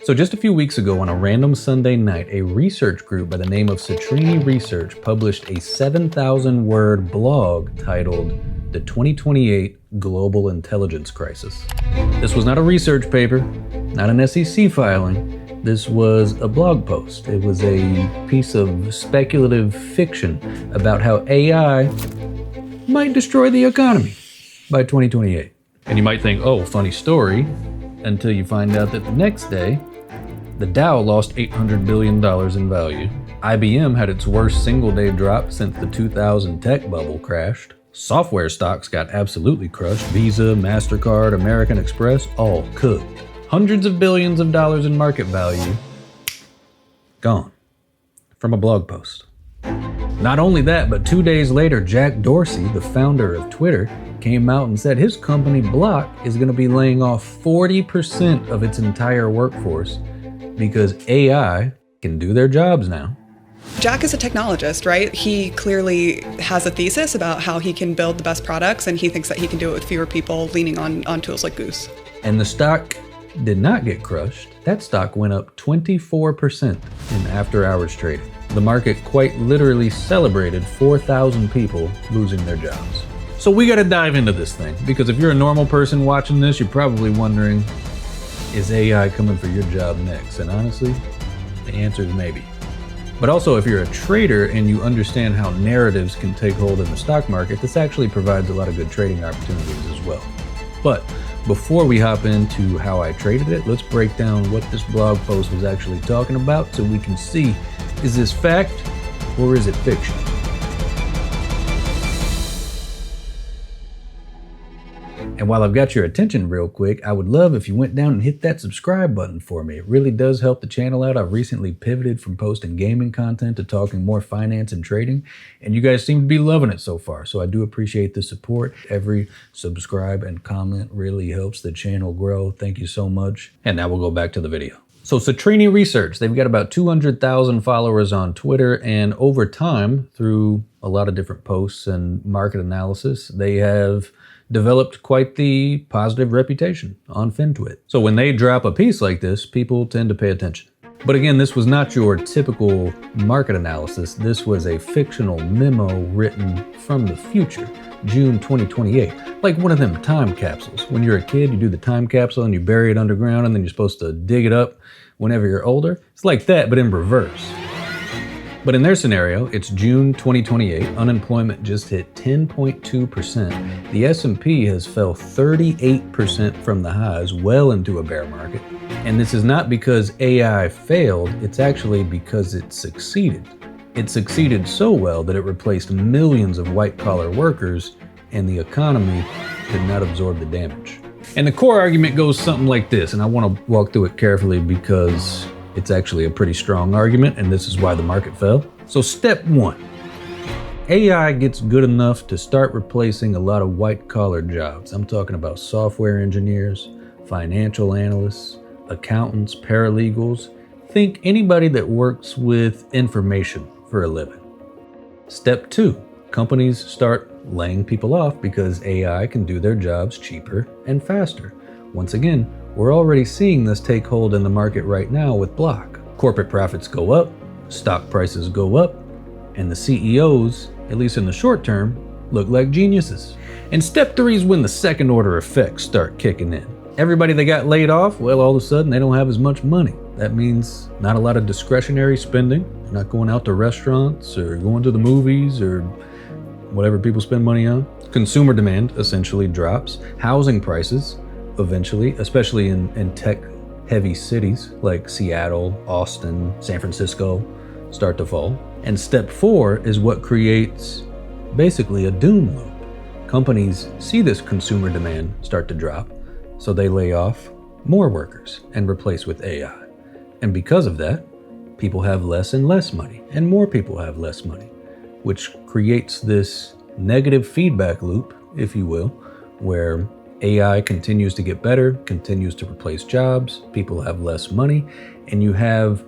So just a few weeks ago on a random Sunday night, a research group by the name of Citrini Research published a 7,000-word blog titled The 2028 Global Intelligence Crisis. This was not a research paper, not an SEC filing. This was a blog post. It was a piece of speculative fiction about how AI might destroy the economy by 2028. And you might think, oh, funny story, until you find out that the next day, the Dow lost $800 billion in value. IBM had its worst single-day drop since the 2000 tech bubble crashed. Software stocks got absolutely crushed. Visa, Mastercard, American Express, all cooked. Hundreds of billions of dollars in market value, gone from a blog post. Not only that, but 2 days later, Jack Dorsey, the founder of Twitter, came out and said his company Block is going to be laying off 40% of its entire workforce because AI can do their jobs now. Jack is a technologist, right? He clearly has a thesis about how he can build the best products, and he thinks that he can do it with fewer people, leaning on tools like Goose. And the stock did not get crushed. That stock went up 24% in after-hours trading. The market quite literally celebrated 4,000 people losing their jobs. So we got to dive into this thing, because if you're a normal person watching this, you're probably wondering, is AI coming for your job next? And honestly, the answer is maybe. But also, if you're a trader and you understand how narratives can take hold in the stock market, this actually provides a lot of good trading opportunities as well. But before we hop into how I traded it, let's break down what this blog post was actually talking about so we can see, is this fact or is it fiction? And while I've got your attention real quick, I would love if you went down and hit that subscribe button for me. It really does help the channel out. I've recently pivoted from posting gaming content to talking more finance and trading, and you guys seem to be loving it so far. So I do appreciate the support. Every subscribe and comment really helps the channel grow. Thank you so much. And now we'll go back to the video. So Citrini Research, they've got about 200,000 followers on Twitter, and over time, through a lot of different posts and market analysis, they have developed quite the positive reputation on FinTwit. So when they drop a piece like this, people tend to pay attention. But again, this was not your typical market analysis. This was a fictional memo written from the future, June 2028. Like one of them time capsules. When you're a kid, you do the time capsule and you bury it underground and then you're supposed to dig it up whenever you're older. It's like that, but in reverse. But in their scenario, it's June 2028, unemployment just hit 10.2%. The S&P has fell 38% from the highs, well into a bear market. And this is not because AI failed, it's actually because it succeeded. It succeeded so well that it replaced millions of white-collar workers, and the economy could not absorb the damage. And the core argument goes something like this, and I want to walk through it carefully because it's actually a pretty strong argument, and this is why the market fell. So step one, AI gets good enough to start replacing a lot of white-collar jobs. I'm talking about software engineers, financial analysts, accountants, paralegals. Think anybody that works with information for a living. Step two, companies start laying people off because AI can do their jobs cheaper and faster. Once again, we're already seeing this take hold in the market right now with Block. Corporate profits go up, stock prices go up, and the CEOs, at least in the short term, look like geniuses. And step three is when the second order effects start kicking in. Everybody that got laid off, well, all of a sudden they don't have as much money. That means not a lot of discretionary spending. They're not going out to restaurants or going to the movies or whatever people spend money on. Consumer demand essentially drops. Housing prices eventually, especially in tech-heavy cities like Seattle, Austin, San Francisco, start to fall. And step four is what creates basically a doom loop. Companies see this consumer demand start to drop, so they lay off more workers and replace with AI. And because of that, people have less and less money, and more people have less money, which creates this negative feedback loop, if you will, where AI continues to get better, continues to replace jobs, people have less money, and you have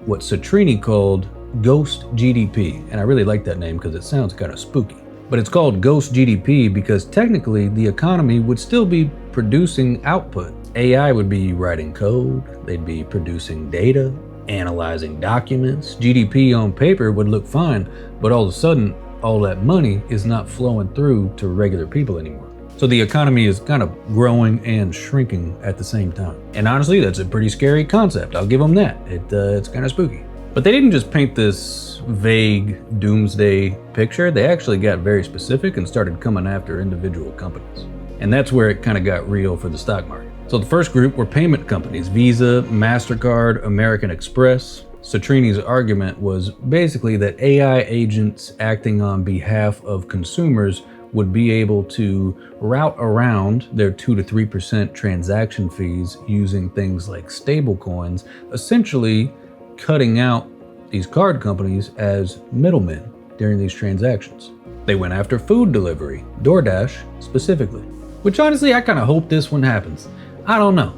what Citrini called ghost GDP. And I really like that name because it sounds kind of spooky. But it's called ghost GDP because technically the economy would still be producing output. AI would be writing code, they'd be producing data, analyzing documents. GDP on paper would look fine, but all of a sudden, all that money is not flowing through to regular people anymore. So the economy is kind of growing and shrinking at the same time. And honestly, that's a pretty scary concept. I'll give them that. It's kind of spooky. But they didn't just paint this vague doomsday picture. They actually got very specific and started coming after individual companies. And that's where it kind of got real for the stock market. So the first group were payment companies: Visa, Mastercard, American Express. Citrini's argument was basically that AI agents acting on behalf of consumers would be able to route around their 2 to 3% transaction fees using things like stablecoins, essentially cutting out these card companies as middlemen during these transactions. They went after food delivery, DoorDash specifically, which honestly, I kind of hope this one happens. I don't know.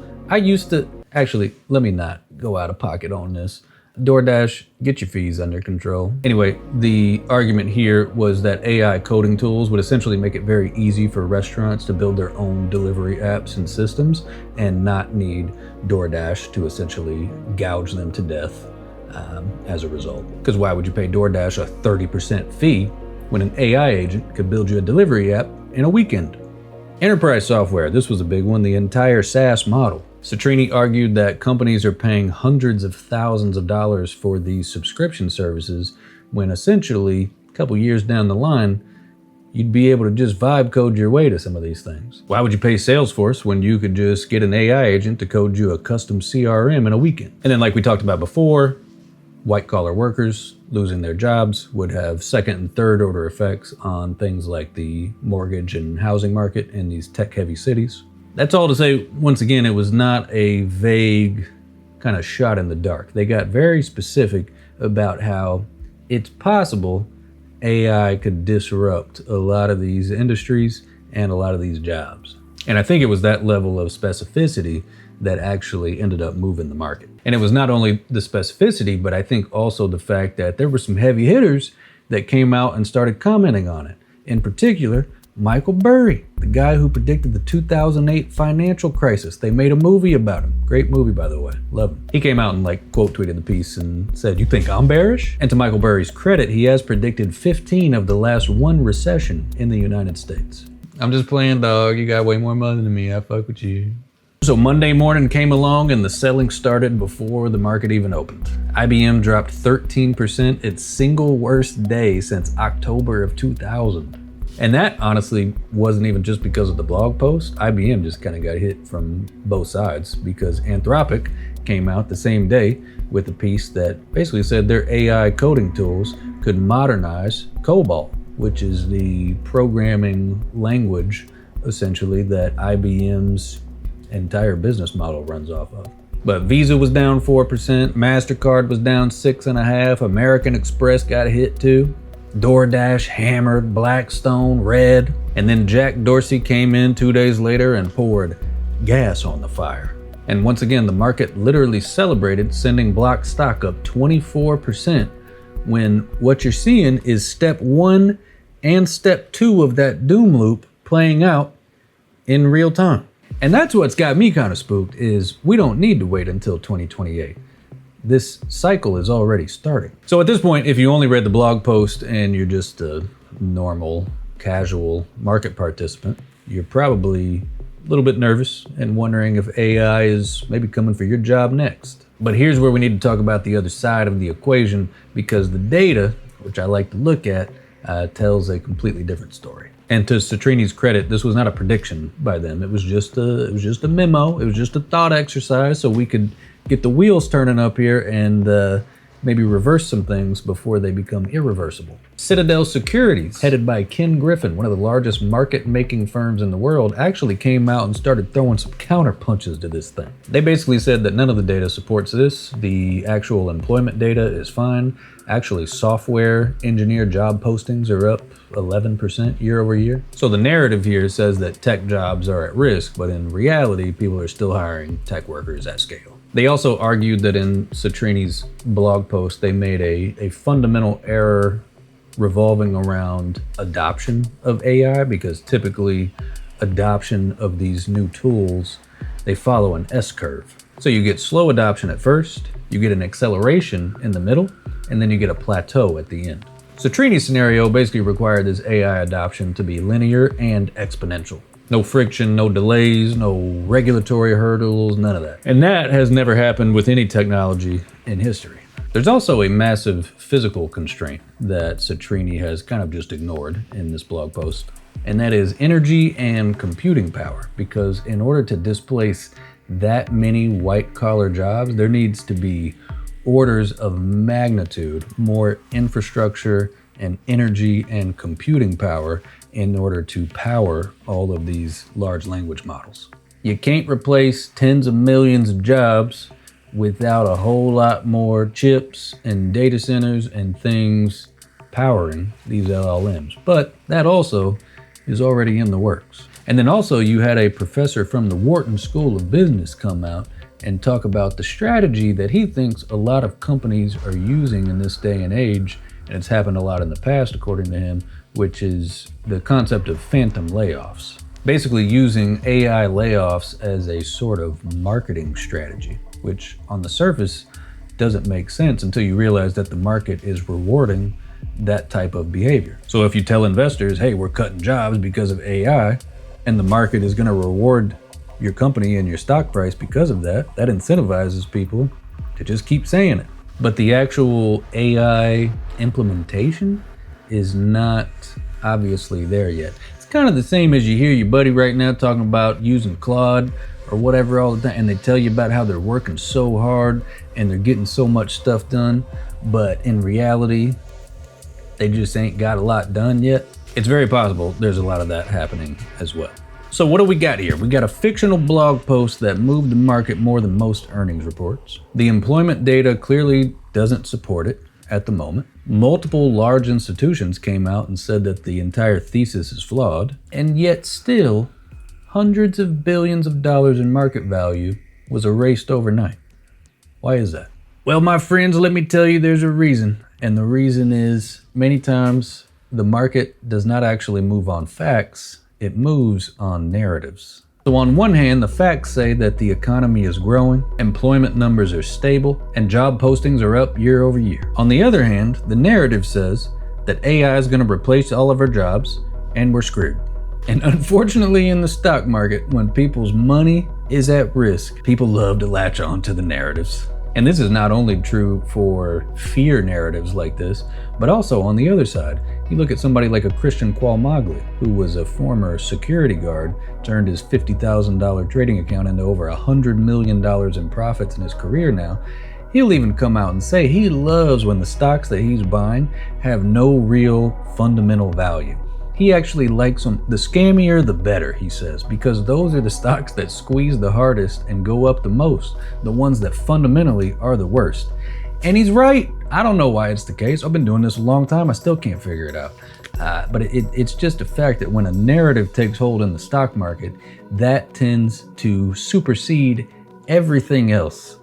Actually, let me not go out of pocket on this. DoorDash, get your fees under control. Anyway, the argument here was that AI coding tools would essentially make it very easy for restaurants to build their own delivery apps and systems and not need DoorDash to essentially gouge them to death as a result. Because why would you pay DoorDash a 30% fee when an AI agent could build you a delivery app in a weekend? Enterprise software, this was a big one, the entire SaaS model. Citrini argued that companies are paying hundreds of thousands of dollars for these subscription services when essentially, a couple years down the line, you'd be able to just vibe code your way to some of these things. Why would you pay Salesforce when you could just get an AI agent to code you a custom CRM in a weekend? And then, like we talked about before, white-collar workers losing their jobs would have second and third order effects on things like the mortgage and housing market in these tech-heavy cities. That's all to say, once again, it was not a vague kind of shot in the dark. They got very specific about how it's possible AI could disrupt a lot of these industries and a lot of these jobs. And I think it was that level of specificity that actually ended up moving the market. And it was not only the specificity, but I think also the fact that there were some heavy hitters that came out and started commenting on it. In particular, Michael Burry, the guy who predicted the 2008 financial crisis. They made a movie about him. Great movie, by the way. Love him. He came out and quote tweeted the piece and said, "You think I'm bearish?" And to Michael Burry's credit, he has predicted 15 of the last one recession in the United States. I'm just playing, dog. You got way more money than me. I fuck with you. So Monday morning came along and the selling started before the market even opened. IBM dropped 13%, its single worst day since October of 2000. And that honestly wasn't even just because of the blog post. IBM just kind of got hit from both sides because Anthropic came out the same day with a piece that basically said their AI coding tools could modernize COBOL, which is the programming language essentially that IBM's entire business model runs off of. But Visa was down 4%, Mastercard was down 6.5%, American Express got hit too. DoorDash hammered, Blackstone red, and then Jack Dorsey came in 2 days later and poured gas on the fire. And once again, the market literally celebrated, sending block stock up 24%, when what you're seeing is step 1 and step 2 of that doom loop playing out in real time. And that's what's got me kind of spooked, is we don't need to wait until 2028. This cycle is already starting. So at this point, if you only read the blog post and you're just a normal, casual market participant, you're probably a little bit nervous and wondering if AI is maybe coming for your job next. But here's where we need to talk about the other side of the equation, because the data, which I like to look at, tells a completely different story. And to Citrini's credit, this was not a prediction by them. It was just a memo. It was just a thought exercise so we could get the wheels turning up here and maybe reverse some things before they become irreversible. Citadel Securities, headed by Ken Griffin, one of the largest market-making firms in the world, actually came out and started throwing some counter punches to this thing. They basically said that none of the data supports this. The actual employment data is fine. Actually, software engineer job postings are up 11% year over year. So the narrative here says that tech jobs are at risk, but in reality, people are still hiring tech workers at scale. They also argued that in Citrini's blog post, they made a fundamental error revolving around adoption of AI, because typically adoption of these new tools they follow an S-curve. So you get slow adoption at first, you get an acceleration in the middle, and then you get a plateau at the end. Citrini's scenario basically required this AI adoption to be linear and exponential. No friction, no delays, no regulatory hurdles, none of that. And that has never happened with any technology in history. There's also a massive physical constraint that Citrini has kind of just ignored in this blog post, and that is energy and computing power. Because in order to displace that many white-collar jobs, there needs to be orders of magnitude more infrastructure and energy and computing power in order to power all of these large language models. You can't replace tens of millions of jobs without a whole lot more chips and data centers and things powering these LLMs. But that also is already in the works. And then also you had a professor from the Wharton School of Business come out and talk about the strategy that he thinks a lot of companies are using in this day and age, and it's happened a lot in the past according to him, which is the concept of phantom layoffs. Basically using AI layoffs as a sort of marketing strategy, which on the surface doesn't make sense until you realize that the market is rewarding that type of behavior. So if you tell investors, hey, we're cutting jobs because of AI, and the market is gonna reward your company and your stock price because of that, that incentivizes people to just keep saying it. But the actual AI implementation is not obviously there yet. It's kind of the same as you hear your buddy right now talking about using Claude or whatever all the time, and they tell you about how they're working so hard and they're getting so much stuff done, but in reality, they just ain't got a lot done yet. It's very possible there's a lot of that happening as well. So what do we got here? We got a fictional blog post that moved the market more than most earnings reports. The employment data clearly doesn't support it at the moment. Multiple large institutions came out and said that the entire thesis is flawed, and yet still, hundreds of billions of dollars in market value was erased overnight. Why is that? Well, my friends, let me tell you there's a reason. And the reason is many times the market does not actually move on facts, it moves on narratives. So on one hand, the facts say that the economy is growing, employment numbers are stable, and job postings are up year over year. On the other hand, the narrative says that AI is going to replace all of our jobs and we're screwed. And unfortunately in the stock market, when people's money is at risk, people love to latch on to the narratives. And this is not only true for fear narratives like this, but also on the other side. You look at somebody like a Christian Qualmagli, who was a former security guard, turned his $50,000 trading account into over $100 million in profits in his career now. He'll even come out and say he loves when the stocks that he's buying have no real fundamental value. He actually likes them, the scammier the better, he says, because those are the stocks that squeeze the hardest and go up the most, the ones that fundamentally are the worst. And he's right. I don't know why it's the case. I've been doing this a long time. I still can't figure it out. But it's just a fact that when a narrative takes hold in the stock market, that tends to supersede everything else,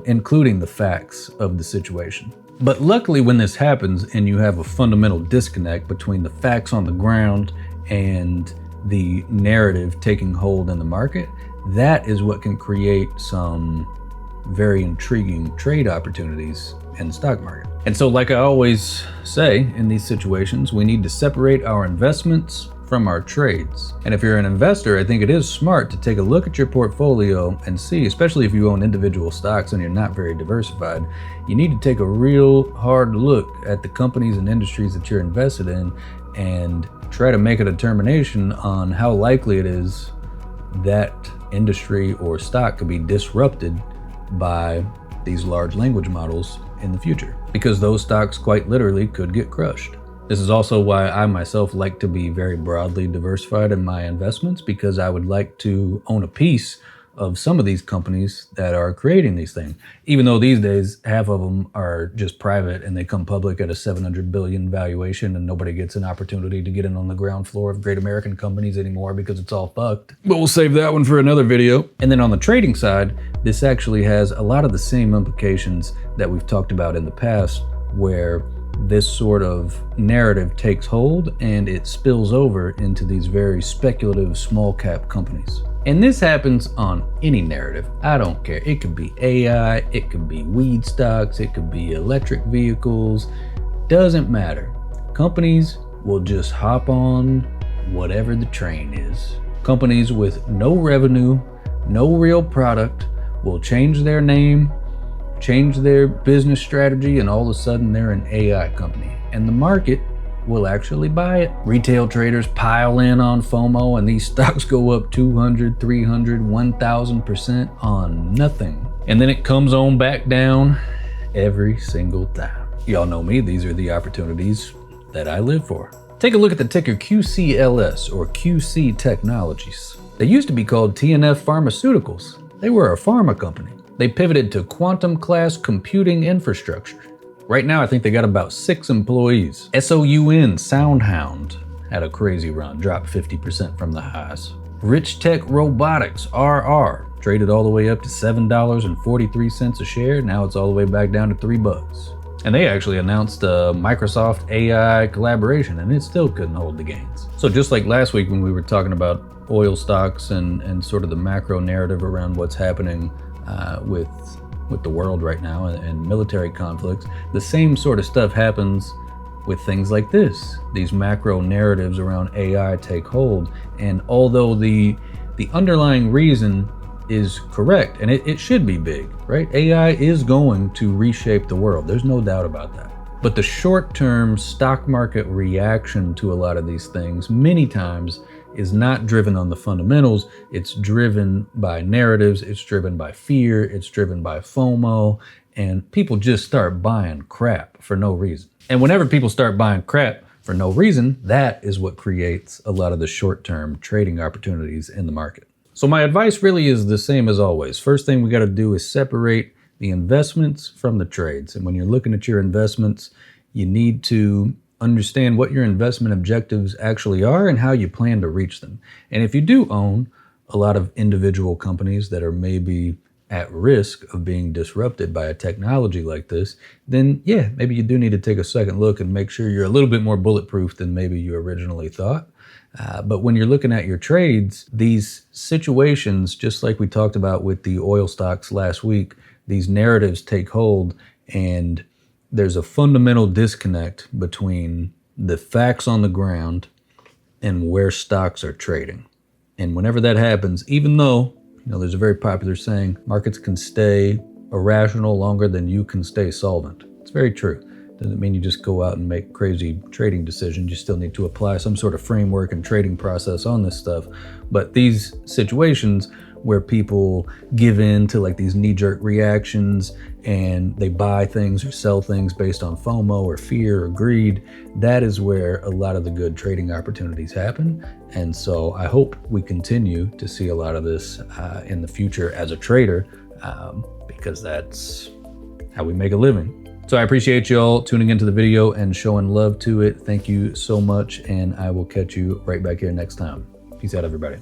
including the facts of the situation. But luckily when this happens and you have a fundamental disconnect between the facts on the ground and the narrative taking hold in the market, that is what can create some very intriguing trade opportunities in the stock market. And so like I always say in these situations, we need to separate our investments from our trades. And if you're an investor, I think it is smart to take a look at your portfolio and see, especially if you own individual stocks and you're not very diversified, you need to take a real hard look at the companies and industries that you're invested in and try to make a determination on how likely it is that industry or stock could be disrupted by these large language models in the future, because those stocks quite literally could get crushed. This is also why I myself like to be very broadly diversified in my investments, because I would like to own a piece of some of these companies that are creating these things. Even though these days, half of them are just private and they come public at a 700 billion valuation and nobody gets an opportunity to get in on the ground floor of great American companies anymore because it's all fucked. But we'll save that one for another video. And then on the trading side, this actually has a lot of the same implications that we've talked about in the past, where this sort of narrative takes hold and it spills over into these very speculative small cap companies. And this happens on any narrative. I don't care. It could be AI, it could be weed stocks, it could be electric vehicles. Doesn't matter. Companies will just hop on whatever the train is. Companies with no revenue, no real product will change their name, change their business strategy, and all of a sudden they're an AI company. And the market will actually buy it. Retail traders pile in on FOMO and these stocks go up 200, 300, 1000% on nothing. And then it comes on back down every single time. Y'all know me, these are the opportunities that I live for. Take a look at the ticker QCLS or QC Technologies. They used to be called TNF Pharmaceuticals. They were a pharma company. They pivoted to quantum class computing infrastructure. Right now, I think they got about 6 employees. SOUN, Soundhound, had a crazy run, dropped 50% from the highs. Rich Tech Robotics, RR, traded all the way up to $7.43 a share. Now it's all the way back down to $3. And they actually announced a Microsoft AI collaboration, and it still couldn't hold the gains. So just like last week when we were talking about oil stocks and sort of the macro narrative around what's happening with the world right now and military conflicts, the same sort of stuff happens with things like this. These macro narratives around AI take hold, and although the underlying reason is correct, and it should be big, right? AI is going to reshape the world. There's no doubt about that. But the short-term stock market reaction to a lot of these things many times is not driven on the fundamentals. It's driven by narratives, it's driven by fear, it's driven by FOMO, and people just start buying crap for no reason. And whenever people start buying crap for no reason, that is what creates a lot of the short-term trading opportunities in the market. So my advice really is the same as always. First thing we got to do is separate the investments from the trades. And when you're looking at your investments, you need to understand what your investment objectives actually are and how you plan to reach them. And if you do own a lot of individual companies that are maybe at risk of being disrupted by a technology like this, then yeah, maybe you do need to take a second look and make sure you're a little bit more bulletproof than maybe you originally thought. But when you're looking at your trades, these situations, just like we talked about with the oil stocks last week, these narratives take hold, and there's a fundamental disconnect between the facts on the ground and where stocks are trading. And whenever that happens, even though, there's a very popular saying, markets can stay irrational longer than you can stay solvent. It's very true. Doesn't mean you just go out and make crazy trading decisions. You still need to apply some sort of framework and trading process on this stuff. But these situations where people give in to like these knee-jerk reactions and they buy things or sell things based on FOMO or fear or greed, that is where a lot of the good trading opportunities happen. And so I hope we continue to see a lot of this in the future as a trader, because that's how we make a living. So I appreciate y'all tuning into the video and showing love to it. Thank you so much, and I will catch you right back here next time. Peace out, everybody.